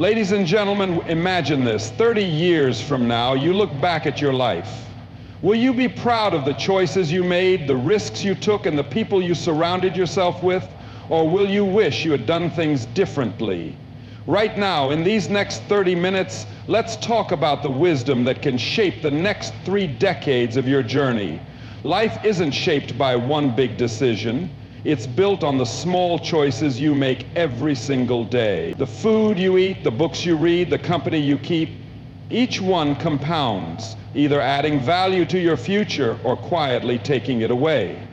Ladies and gentlemen, imagine this. 30 years from now, you look back at your life. Will you be proud of the choices you made, the risks you took, and the people you surrounded yourself with? Or will you wish you had done things differently? Right now, in these next 30 minutes, let's talk about the wisdom that can shape the next 3 decades of your journey. Life isn't shaped by one big decision. It's built on the small choices you make every single day. The food you eat, the books you read, the company you keep, each one compounds, either adding value to your future or quietly taking it away.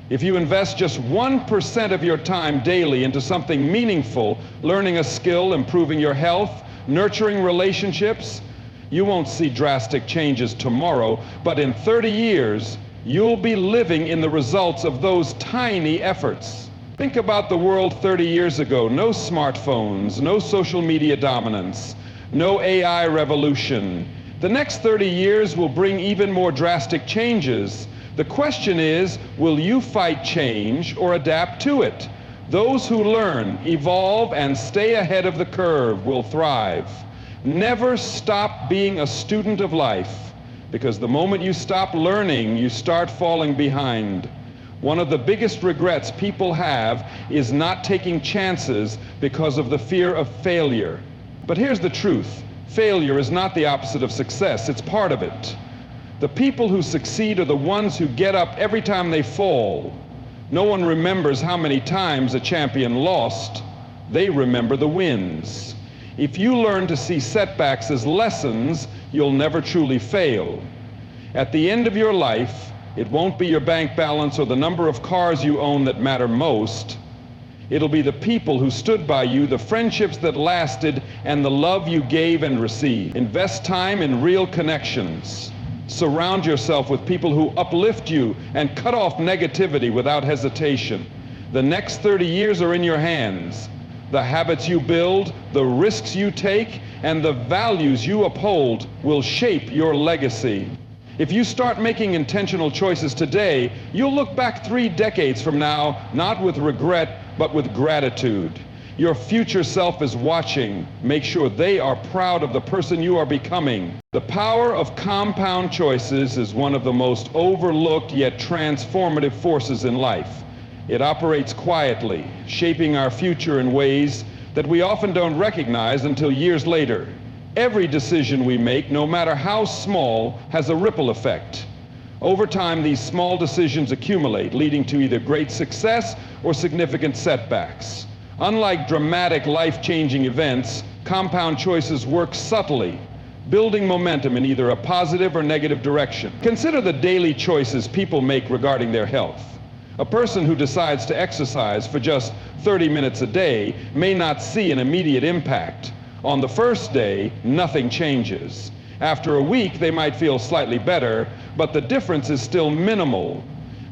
If you invest just 1% of your time daily into something meaningful, learning a skill, improving your health, nurturing relationships, you won't see drastic changes tomorrow, but in 30 years, you'll be living in the results of those tiny efforts. Think about the world 30 years ago. No smartphones, no social media dominance, no AI revolution. The next 30 years will bring even more drastic changes. The question is, will you fight change or adapt to it? Those who learn, evolve, and stay ahead of the curve will thrive. Never stop being a student of life, because the moment you stop learning, you start falling behind. One of the biggest regrets people have is not taking chances because of the fear of failure. But here's the truth. Failure is not the opposite of success. It's part of it. The people who succeed are the ones who get up every time they fall. No one remembers how many times a champion lost. They remember the wins. If you learn to see setbacks as lessons, you'll never truly fail. At the end of your life, it won't be your bank balance or the number of cars you own that matter most. It'll be the people who stood by you, the friendships that lasted, and the love you gave and received. Invest time in real connections. Surround yourself with people who uplift you and cut off negativity without hesitation. The next 30 years are in your hands. The habits you build, the risks you take, and the values you uphold will shape your legacy. If you start making intentional choices today, you'll look back 3 decades from now, not with regret, but with gratitude. Your future self is watching. Make sure they are proud of the person you are becoming. The power of compound choices is one of the most overlooked yet transformative forces in life. It operates quietly, shaping our future in ways that we often don't recognize until years later. Every decision we make, no matter how small, has a ripple effect. Over time, these small decisions accumulate, leading to either great success or significant setbacks. Unlike dramatic, life-changing events, compound choices work subtly, building momentum in either a positive or negative direction. Consider the daily choices people make regarding their health. A person who decides to exercise for just 30 minutes a day may not see an immediate impact. On the first day, nothing changes. After a week, they might feel slightly better, but the difference is still minimal.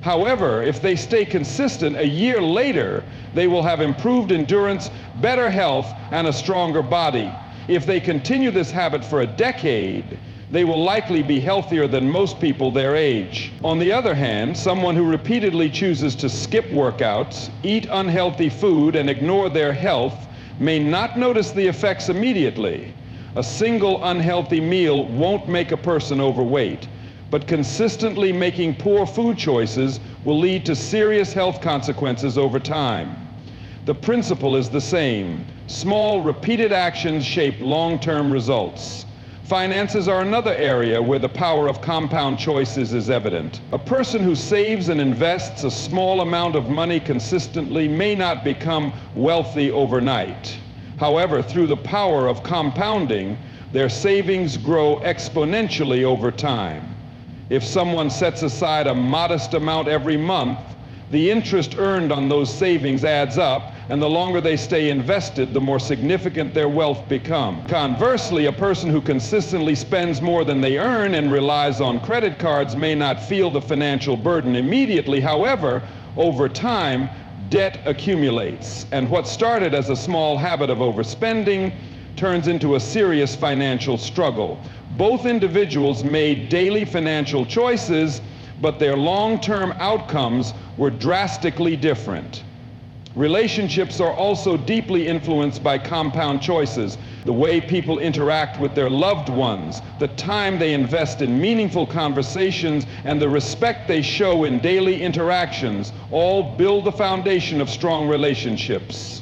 However, if they stay consistent, a year later, they will have improved endurance, better health, and a stronger body. If they continue this habit for a decade, they will likely be healthier than most people their age. On the other hand, someone who repeatedly chooses to skip workouts, eat unhealthy food, and ignore their health may not notice the effects immediately. A single unhealthy meal won't make a person overweight, but consistently making poor food choices will lead to serious health consequences over time. The principle is the same. Small, repeated actions shape long-term results. Finances are another area where the power of compound choices is evident. A person who saves and invests a small amount of money consistently may not become wealthy overnight. However, through the power of compounding, their savings grow exponentially over time. If someone sets aside a modest amount every month, the interest earned on those savings adds up, and the longer they stay invested, the more significant their wealth becomes. Conversely, a person who consistently spends more than they earn and relies on credit cards may not feel the financial burden immediately. However, over time, debt accumulates, and what started as a small habit of overspending turns into a serious financial struggle. Both individuals made daily financial choices, but their long-term outcomes were drastically different. Relationships are also deeply influenced by compound choices. the way people interact with their loved ones, the time they invest in meaningful conversations, and the respect they show in daily interactions all build the foundation of strong relationships.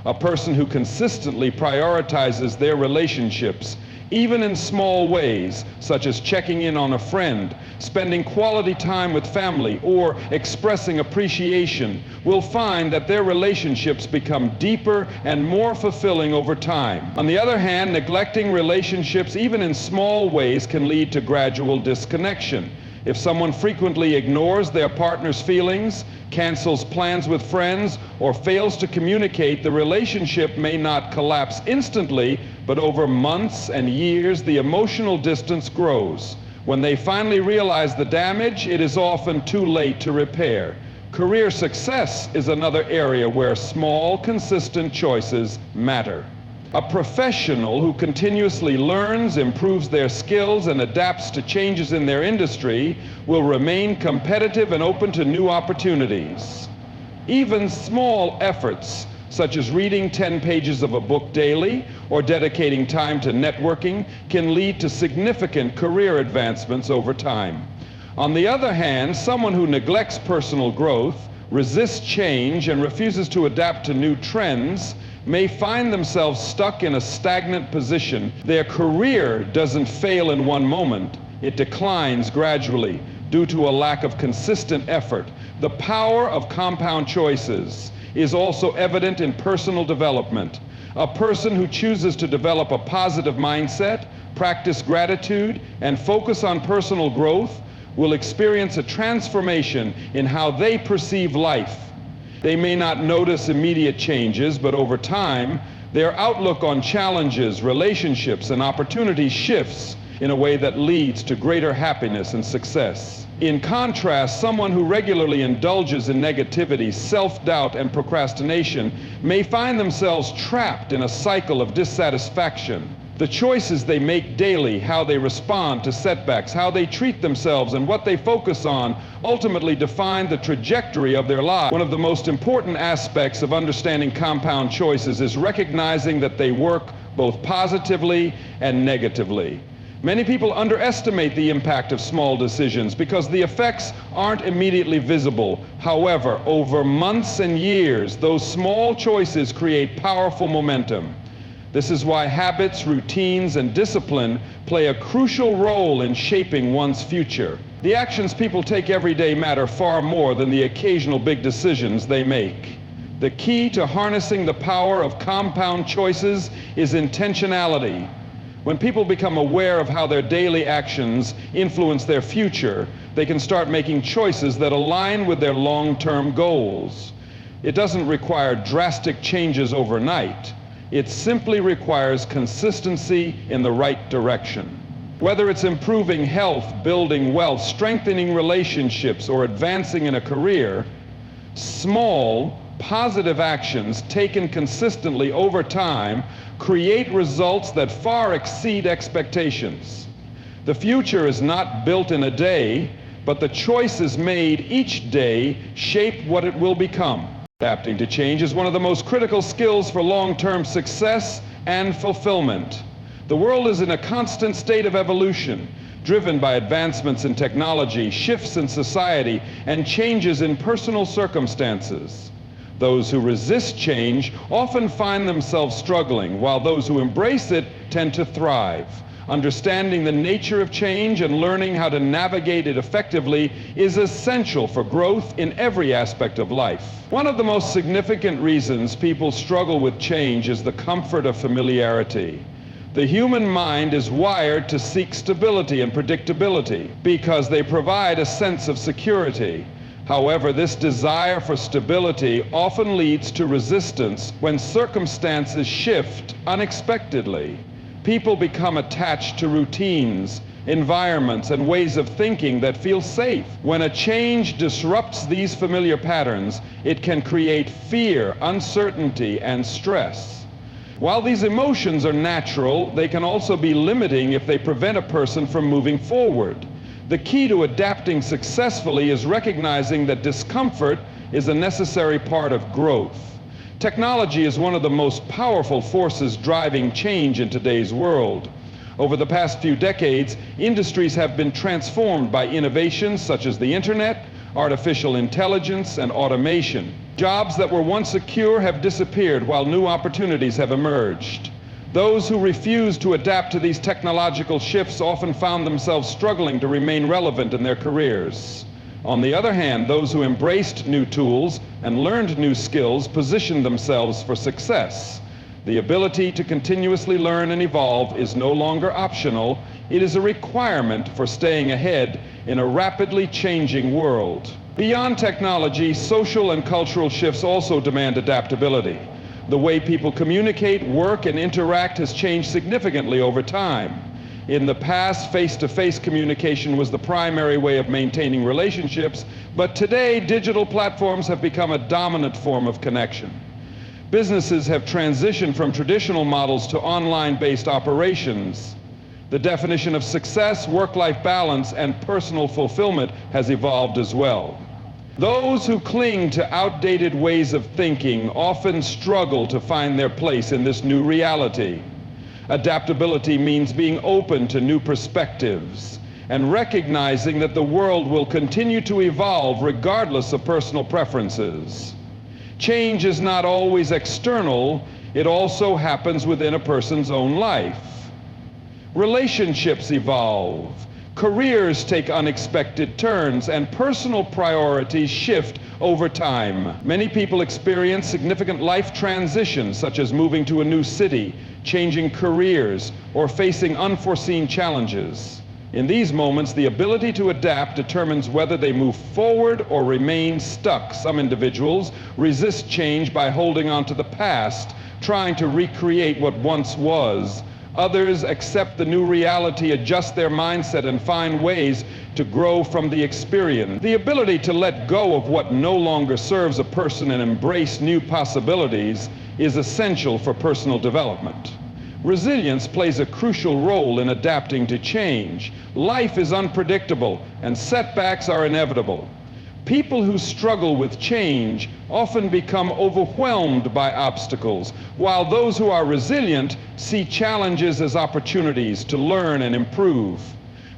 A person who consistently prioritizes their relationships, even in small ways, such as checking in on a friend, spending quality time with family, or expressing appreciation, will find that their relationships become deeper and more fulfilling over time. On the other hand, neglecting relationships, even in small ways, can lead to gradual disconnection. If someone frequently ignores their partner's feelings, cancels plans with friends, or fails to communicate, the relationship may not collapse instantly, but over months and years, the emotional distance grows. When they finally realize the damage, it is often too late to repair. Career success is another area where small, consistent choices matter. A professional who continuously learns, improves their skills, and adapts to changes in their industry will remain competitive and open to new opportunities. Even small efforts, such as reading 10 pages of a book daily or dedicating time to networking, can lead to significant career advancements over time. On the other hand, someone who neglects personal growth, resists change, and refuses to adapt to new trends may find themselves stuck in a stagnant position. Their career doesn't fail in one moment. It declines gradually due to a lack of consistent effort. The power of compound choices is also evident in personal development. A person who chooses to develop a positive mindset, practice gratitude, and focus on personal growth will experience a transformation in how they perceive life. They may not notice immediate changes, but over time, their outlook on challenges, relationships, and opportunities shifts in a way that leads to greater happiness and success. In contrast, someone who regularly indulges in negativity, self-doubt, and procrastination may find themselves trapped in a cycle of dissatisfaction. The choices they make daily, how they respond to setbacks, how they treat themselves, and what they focus on ultimately define the trajectory of their lives. One of the most important aspects of understanding compound choices is recognizing that they work both positively and negatively. Many people underestimate the impact of small decisions because the effects aren't immediately visible. However, over months and years, those small choices create powerful momentum. This is why habits, routines, and discipline play a crucial role in shaping one's future. The actions people take every day matter far more than the occasional big decisions they make. The key to harnessing the power of compound choices is intentionality. When people become aware of how their daily actions influence their future, they can start making choices that align with their long-term goals. It doesn't require drastic changes overnight. It simply requires consistency in the right direction. Whether it's improving health, building wealth, strengthening relationships, or advancing in a career, small, positive actions taken consistently over time create results that far exceed expectations. The future is not built in a day, but the choices made each day shape what it will become. Adapting to change is one of the most critical skills for long-term success and fulfillment. The world is in a constant state of evolution, driven by advancements in technology, shifts in society, and changes in personal circumstances. Those who resist change often find themselves struggling, while those who embrace it tend to thrive. Understanding the nature of change and learning how to navigate it effectively is essential for growth in every aspect of life. One of the most significant reasons people struggle with change is the comfort of familiarity. The human mind is wired to seek stability and predictability because they provide a sense of security. However, this desire for stability often leads to resistance when circumstances shift unexpectedly. People become attached to routines, environments, and ways of thinking that feel safe. When a change disrupts these familiar patterns, it can create fear, uncertainty, and stress. While these emotions are natural, they can also be limiting if they prevent a person from moving forward. The key to adapting successfully is recognizing that discomfort is a necessary part of growth. Technology is one of the most powerful forces driving change in today's world. Over the past few decades, industries have been transformed by innovations such as the internet, artificial intelligence, and automation. Jobs that were once secure have disappeared while new opportunities have emerged. Those who refused to adapt to these technological shifts often found themselves struggling to remain relevant in their careers. On the other hand, those who embraced new tools and learned new skills positioned themselves for success. The ability to continuously learn and evolve is no longer optional. It is a requirement for staying ahead in a rapidly changing world. Beyond technology, social and cultural shifts also demand adaptability. The way people communicate, work, and interact has changed significantly over time. In the past, face-to-face communication was the primary way of maintaining relationships, but today, digital platforms have become a dominant form of connection. Businesses have transitioned from traditional models to online-based operations. The definition of success, work-life balance, and personal fulfillment has evolved as well. Those who cling to outdated ways of thinking often struggle to find their place in this new reality. Adaptability means being open to new perspectives and recognizing that the world will continue to evolve regardless of personal preferences. Change is not always external, it also happens within a person's own life. Relationships evolve, careers take unexpected turns, and personal priorities shift over time. Many people experience significant life transitions, such as moving to a new city, changing careers, or facing unforeseen challenges. In these moments, the ability to adapt determines whether they move forward or remain stuck. Some individuals resist change by holding on to the past, trying to recreate what once was. Others accept the new reality, adjust their mindset, and find ways to grow from the experience. The ability to let go of what no longer serves a person and embrace new possibilities is essential for personal development. Resilience plays a crucial role in adapting to change. Life is unpredictable, and setbacks are inevitable. People who struggle with change often become overwhelmed by obstacles, while those who are resilient see challenges as opportunities to learn and improve.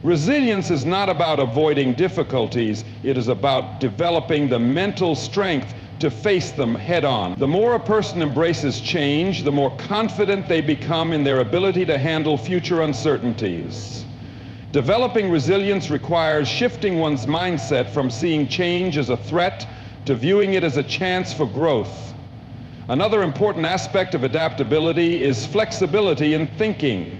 Resilience is not about avoiding difficulties, it is about developing the mental strength to face them head on. The more a person embraces change, the more confident they become in their ability to handle future uncertainties. Developing resilience requires shifting one's mindset from seeing change as a threat to viewing it as a chance for growth. Another important aspect of adaptability is flexibility in thinking.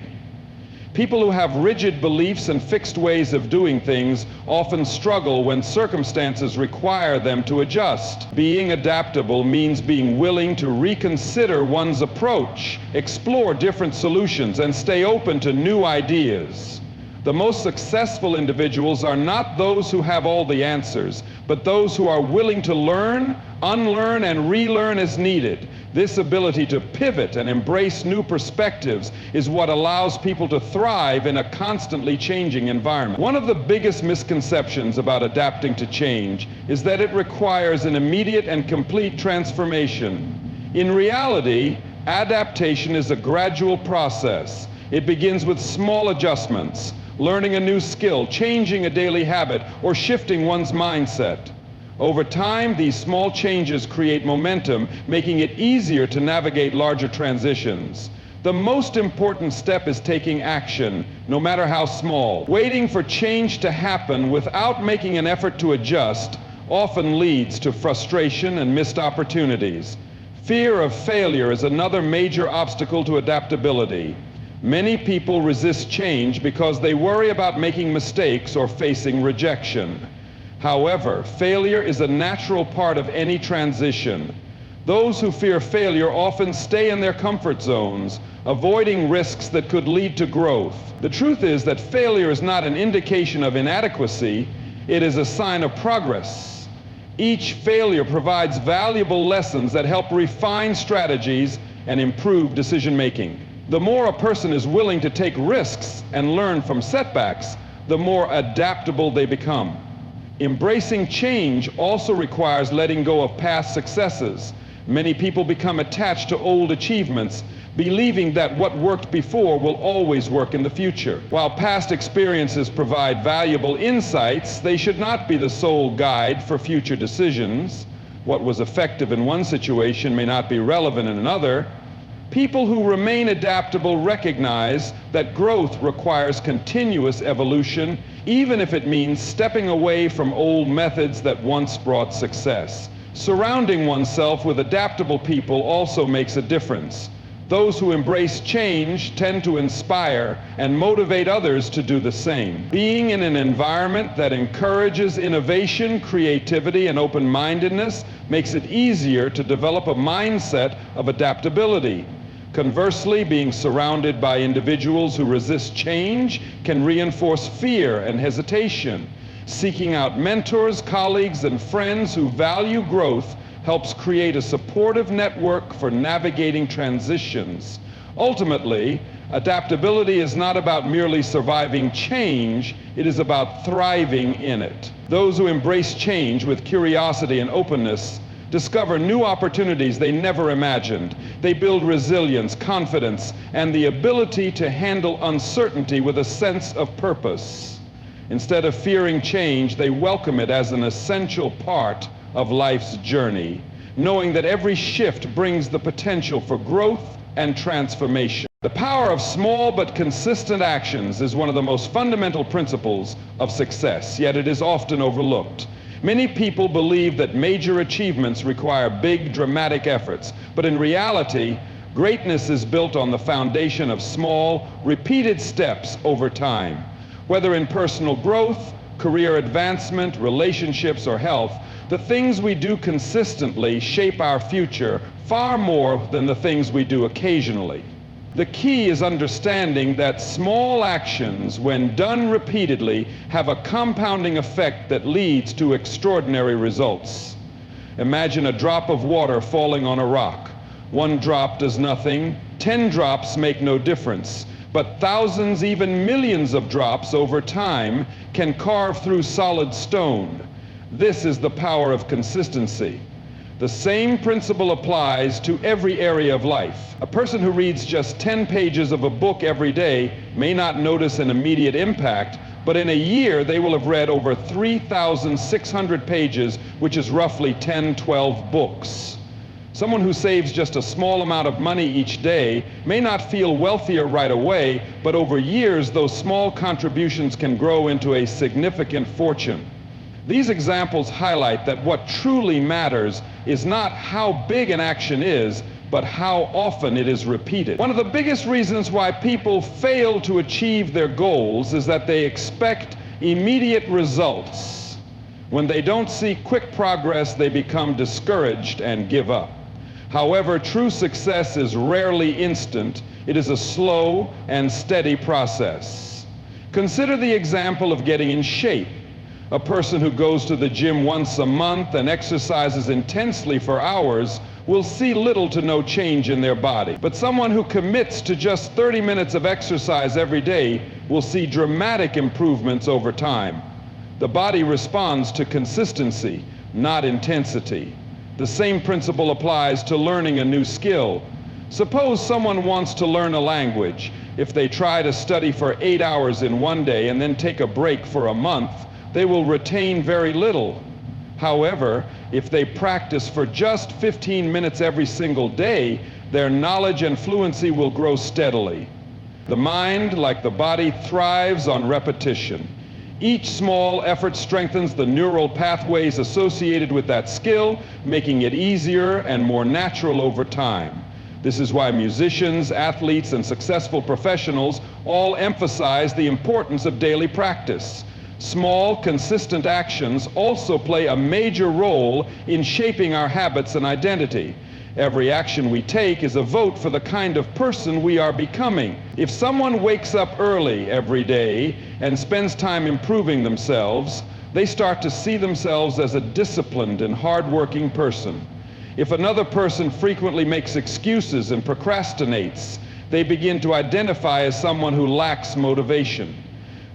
People who have rigid beliefs and fixed ways of doing things often struggle when circumstances require them to adjust. Being adaptable means being willing to reconsider one's approach, explore different solutions, and stay open to new ideas. The most successful individuals are not those who have all the answers, but those who are willing to learn, unlearn, and relearn as needed. This ability to pivot and embrace new perspectives is what allows people to thrive in a constantly changing environment. One of the biggest misconceptions about adapting to change is that it requires an immediate and complete transformation. In reality, adaptation is a gradual process. It begins with small adjustments, learning a new skill, changing a daily habit, or shifting one's mindset. Over time, these small changes create momentum, making it easier to navigate larger transitions. The most important step is taking action, no matter how small. Waiting for change to happen without making an effort to adjust often leads to frustration and missed opportunities. Fear of failure is another major obstacle to adaptability. Many people resist change because they worry about making mistakes or facing rejection. However, failure is a natural part of any transition. Those who fear failure often stay in their comfort zones, avoiding risks that could lead to growth. The truth is that failure is not an indication of inadequacy, it is a sign of progress. Each failure provides valuable lessons that help refine strategies and improve decision-making. The more a person is willing to take risks and learn from setbacks, the more adaptable they become. Embracing change also requires letting go of past successes. Many people become attached to old achievements, believing that what worked before will always work in the future. While past experiences provide valuable insights, they should not be the sole guide for future decisions. What was effective in one situation may not be relevant in another. People who remain adaptable recognize that growth requires continuous evolution, even if it means stepping away from old methods that once brought success. Surrounding oneself with adaptable people also makes a difference. Those who embrace change tend to inspire and motivate others to do the same. Being in an environment that encourages innovation, creativity, and open-mindedness makes it easier to develop a mindset of adaptability. Conversely, being surrounded by individuals who resist change can reinforce fear and hesitation. Seeking out mentors, colleagues, and friends who value growth helps create a supportive network for navigating transitions. Ultimately, adaptability is not about merely surviving change, it is about thriving in it. Those who embrace change with curiosity and openness discover new opportunities they never imagined. They build resilience, confidence, and the ability to handle uncertainty with a sense of purpose. Instead of fearing change, they welcome it as an essential part of life's journey, knowing that every shift brings the potential for growth and transformation. The power of small but consistent actions is one of the most fundamental principles of success, yet it is often overlooked. Many people believe that major achievements require big, dramatic efforts, but in reality, greatness is built on the foundation of small, repeated steps over time. Whether in personal growth, career advancement, relationships, or health, the things we do consistently shape our future far more than the things we do occasionally. The key is understanding that small actions, when done repeatedly, have a compounding effect that leads to extraordinary results. Imagine a drop of water falling on a rock. One drop does nothing, 10 drops make no difference, but thousands, even millions of drops over time can carve through solid stone. This is the power of consistency. The same principle applies to every area of life. A person who reads just 10 pages of a book every day may not notice an immediate impact, but in a year they will have read over 3,600 pages, which is roughly 12 books. Someone who saves just a small amount of money each day may not feel wealthier right away, but over years those small contributions can grow into a significant fortune. These examples highlight that what truly matters is not how big an action is, but how often it is repeated. One of the biggest reasons why people fail to achieve their goals is that they expect immediate results. When they don't see quick progress, they become discouraged and give up. However, true success is rarely instant. It is a slow and steady process. Consider the example of getting in shape. A person who goes to the gym once a month and exercises intensely for hours will see little to no change in their body. But someone who commits to just 30 minutes of exercise every day will see dramatic improvements over time. The body responds to consistency, not intensity. The same principle applies to learning a new skill. Suppose someone wants to learn a language. If they try to study for 8 hours in one day and then take a break for a month, they will retain very little. However, if they practice for just 15 minutes every single day, their knowledge and fluency will grow steadily. The mind, like the body, thrives on repetition. Each small effort strengthens the neural pathways associated with that skill, making it easier and more natural over time. This is why musicians, athletes, and successful professionals all emphasize the importance of daily practice. Small, consistent actions also play a major role in shaping our habits and identity. Every action we take is a vote for the kind of person we are becoming. If someone wakes up early every day and spends time improving themselves, they start to see themselves as a disciplined and hardworking person. If another person frequently makes excuses and procrastinates, they begin to identify as someone who lacks motivation.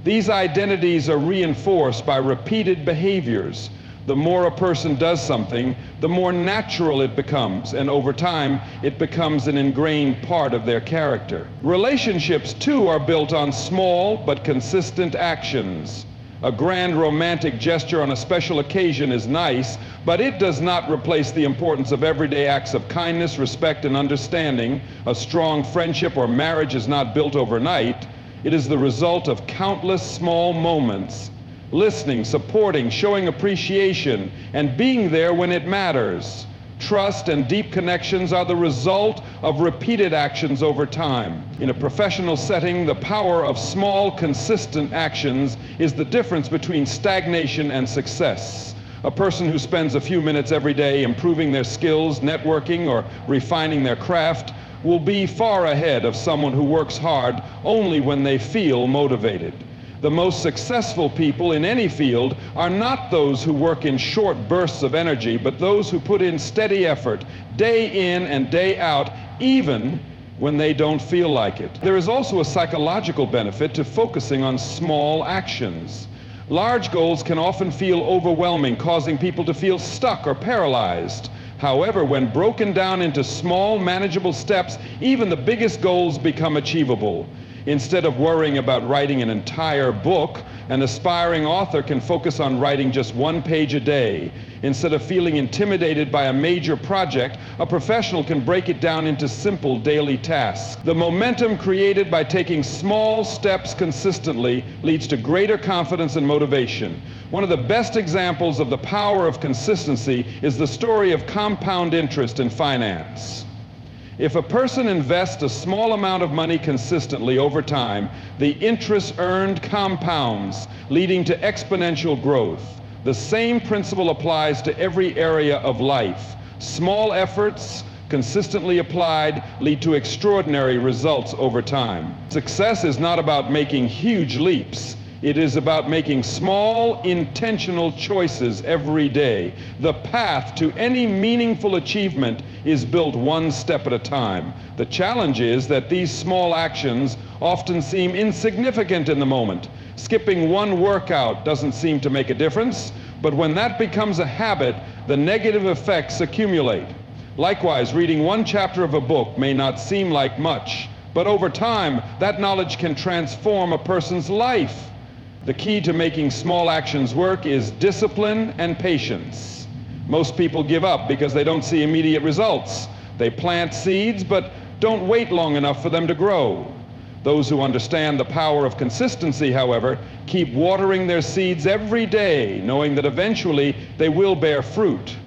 These identities are reinforced by repeated behaviors. The more a person does something, the more natural it becomes, and over time, it becomes an ingrained part of their character. Relationships, too, are built on small but consistent actions. A grand romantic gesture on a special occasion is nice, but it does not replace the importance of everyday acts of kindness, respect, and understanding. A strong friendship or marriage is not built overnight. It is the result of countless small moments. Listening, supporting, showing appreciation, and being there when it matters. Trust and deep connections are the result of repeated actions over time. In a professional setting, the power of small, consistent actions is the difference between stagnation and success. A person who spends a few minutes every day improving their skills, networking, or refining their craft will be far ahead of someone who works hard only when they feel motivated. The most successful people in any field are not those who work in short bursts of energy, but those who put in steady effort, day in and day out, even when they don't feel like it. There is also a psychological benefit to focusing on small actions. Large goals can often feel overwhelming, causing people to feel stuck or paralyzed. However, when broken down into small, manageable steps, even the biggest goals become achievable. Instead of worrying about writing an entire book, an aspiring author can focus on writing just 1 page a day. Instead of feeling intimidated by a major project, a professional can break it down into simple daily tasks. The momentum created by taking small steps consistently leads to greater confidence and motivation. One of the best examples of the power of consistency is the story of compound interest in finance. If a person invests a small amount of money consistently over time, the interest earned compounds, leading to exponential growth. The same principle applies to every area of life. Small efforts, consistently applied, lead to extraordinary results over time. Success is not about making huge leaps. It is about making small, intentional choices every day. The path to any meaningful achievement is built one step at a time. The challenge is that these small actions often seem insignificant in the moment. Skipping one workout doesn't seem to make a difference, but when that becomes a habit, the negative effects accumulate. Likewise, reading one chapter of a book may not seem like much, but over time, that knowledge can transform a person's life. The key to making small actions work is discipline and patience. Most people give up because they don't see immediate results. They plant seeds, but don't wait long enough for them to grow. Those who understand the power of consistency, however, keep watering their seeds every day, knowing that eventually they will bear fruit.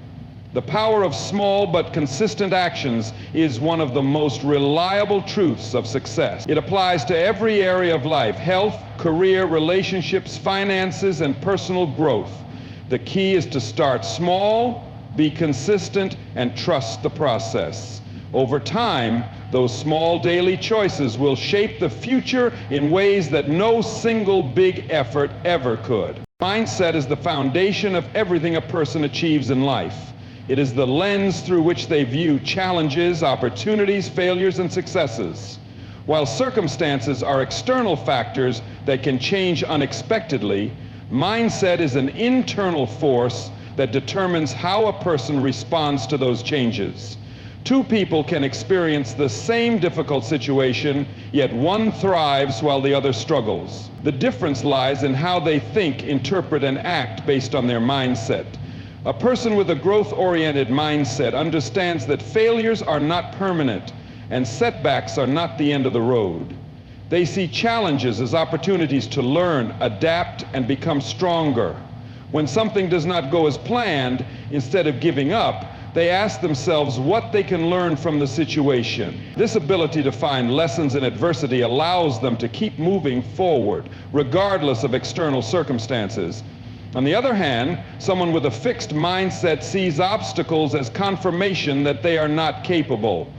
The power of small but consistent actions is one of the most reliable truths of success. It applies to every area of life: health, career, relationships, finances, and personal growth. The key is to start small, be consistent, and trust the process. Over time, those small daily choices will shape the future in ways that no single big effort ever could. Mindset is the foundation of everything a person achieves in life. It is the lens through which they view challenges, opportunities, failures, and successes. While circumstances are external factors that can change unexpectedly, mindset is an internal force that determines how a person responds to those changes. Two people can experience the same difficult situation, yet one thrives while the other struggles. The difference lies in how they think, interpret, and act based on their mindset. A person with a growth-oriented mindset understands that failures are not permanent and setbacks are not the end of the road. They see challenges as opportunities to learn, adapt, and become stronger. When something does not go as planned, instead of giving up, they ask themselves what they can learn from the situation. This ability to find lessons in adversity allows them to keep moving forward, regardless of external circumstances. On the other hand, someone with a fixed mindset sees obstacles as confirmation that they are not capable.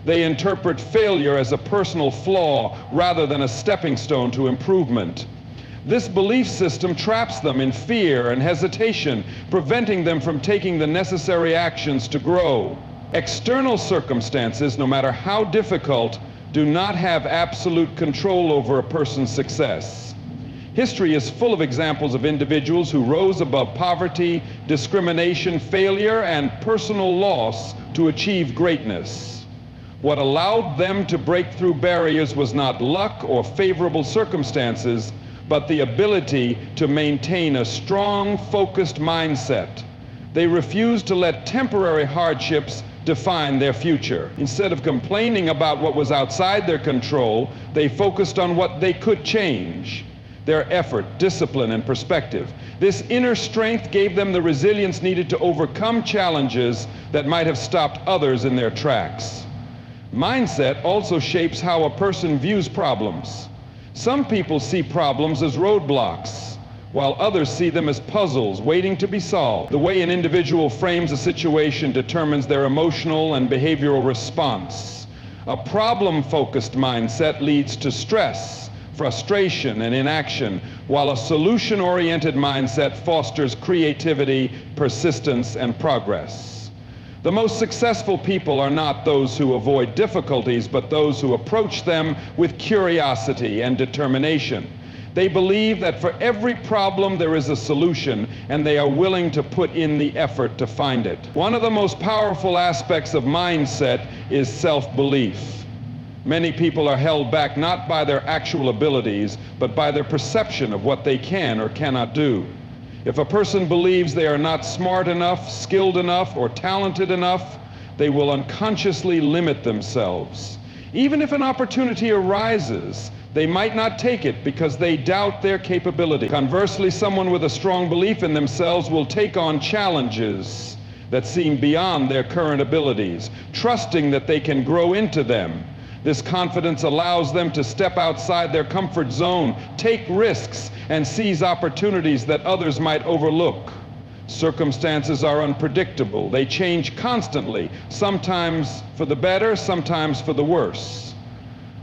They interpret failure as a personal flaw rather than a stepping stone to improvement. This belief system traps them in fear and hesitation, preventing them from taking the necessary actions to grow. External circumstances, no matter how difficult, do not have absolute control over a person's success. History is full of examples of individuals who rose above poverty, discrimination, failure, and personal loss to achieve greatness. What allowed them to break through barriers was not luck or favorable circumstances, but the ability to maintain a strong, focused mindset. They refused to let temporary hardships define their future. Instead of complaining about what was outside their control, they focused on what they could change. Their effort, discipline, and perspective. This inner strength gave them the resilience needed to overcome challenges that might have stopped others in their tracks. Mindset also shapes how a person views problems. Some people see problems as roadblocks, while others see them as puzzles waiting to be solved. The way an individual frames a situation determines their emotional and behavioral response. A problem-focused mindset leads to stress, frustration, and inaction, while a solution-oriented mindset fosters creativity, persistence, and progress. The most successful people are not those who avoid difficulties, but those who approach them with curiosity and determination. They believe that for every problem there is a solution, and they are willing to put in the effort to find it. One of the most powerful aspects of mindset is self-belief. Many people are held back not by their actual abilities, but by their perception of what they can or cannot do. If a person believes they are not smart enough, skilled enough, or talented enough, they will unconsciously limit themselves. Even if an opportunity arises, they might not take it because they doubt their capability. Conversely, someone with a strong belief in themselves will take on challenges that seem beyond their current abilities, trusting that they can grow into them. This confidence allows them to step outside their comfort zone, take risks, and seize opportunities that others might overlook. Circumstances are unpredictable. They change constantly, sometimes for the better, sometimes for the worse.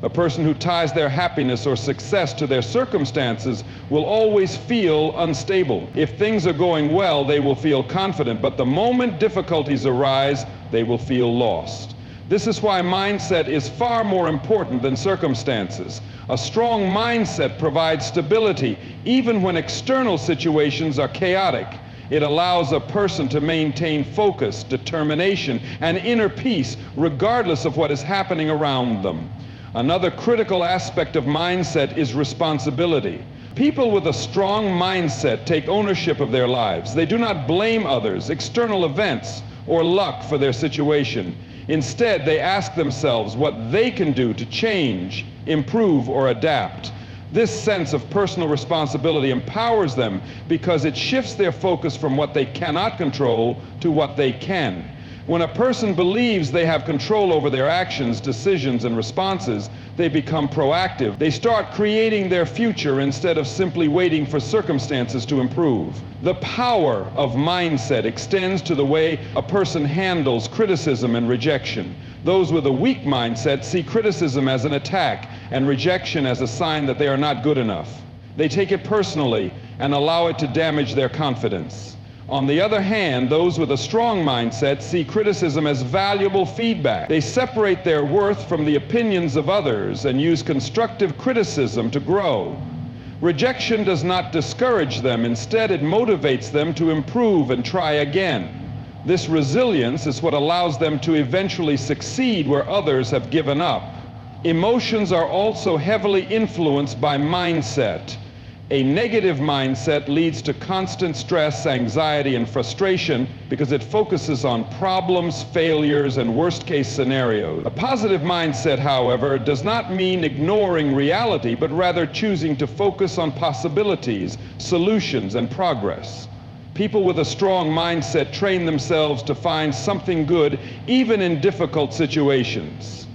A person who ties their happiness or success to their circumstances will always feel unstable. If things are going well, they will feel confident, but the moment difficulties arise, they will feel lost. This is why mindset is far more important than circumstances. A strong mindset provides stability, even when external situations are chaotic. It allows a person to maintain focus, determination, and inner peace, regardless of what is happening around them. Another critical aspect of mindset is responsibility. People with a strong mindset take ownership of their lives. They do not blame others, external events, or luck for their situation. Instead, they ask themselves what they can do to change, improve, or adapt. This sense of personal responsibility empowers them because it shifts their focus from what they cannot control to what they can. When a person believes they have control over their actions, decisions, and responses, they become proactive. They start creating their future instead of simply waiting for circumstances to improve. The power of mindset extends to the way a person handles criticism and rejection. Those with a weak mindset see criticism as an attack and rejection as a sign that they are not good enough. They take it personally and allow it to damage their confidence. On the other hand, those with a strong mindset see criticism as valuable feedback. They separate their worth from the opinions of others and use constructive criticism to grow. Rejection does not discourage them. Instead, it motivates them to improve and try again. This resilience is what allows them to eventually succeed where others have given up. Emotions are also heavily influenced by mindset. A negative mindset leads to constant stress, anxiety, and frustration because it focuses on problems, failures, and worst-case scenarios. A positive mindset, however, does not mean ignoring reality, but rather choosing to focus on possibilities, solutions, and progress. People with a strong mindset train themselves to find something good even in difficult situations.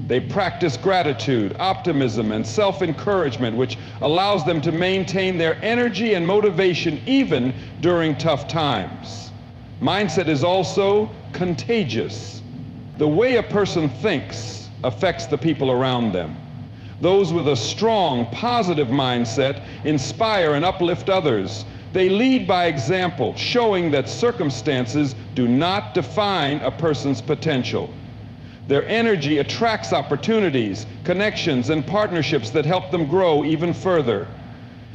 They practice gratitude, optimism, and self-encouragement, which allows them to maintain their energy and motivation even during tough times. Mindset is also contagious. The way a person thinks affects the people around them. Those with a strong, positive mindset inspire and uplift others. They lead by example, showing that circumstances do not define a person's potential. Their energy attracts opportunities, connections, and partnerships that help them grow even further.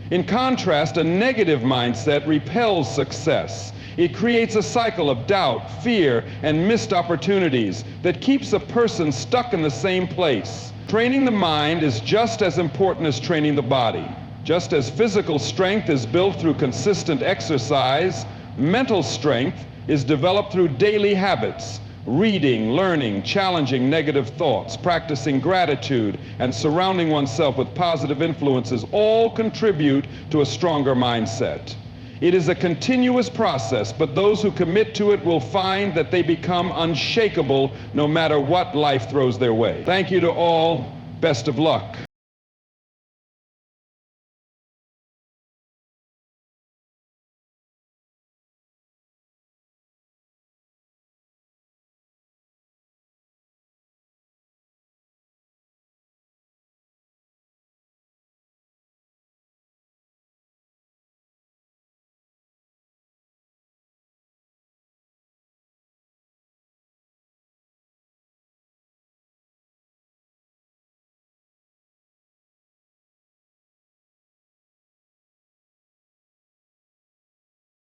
In contrast, a negative mindset repels success. It creates a cycle of doubt, fear, and missed opportunities that keeps a person stuck in the same place. Training the mind is just as important as training the body. Just as physical strength is built through consistent exercise, mental strength is developed through daily habits. Reading, learning, challenging negative thoughts, practicing gratitude, and surrounding oneself with positive influences all contribute to a stronger mindset. It is a continuous process, but those who commit to it will find that they become unshakable no matter what life throws their way. Thank you to all. Best of luck.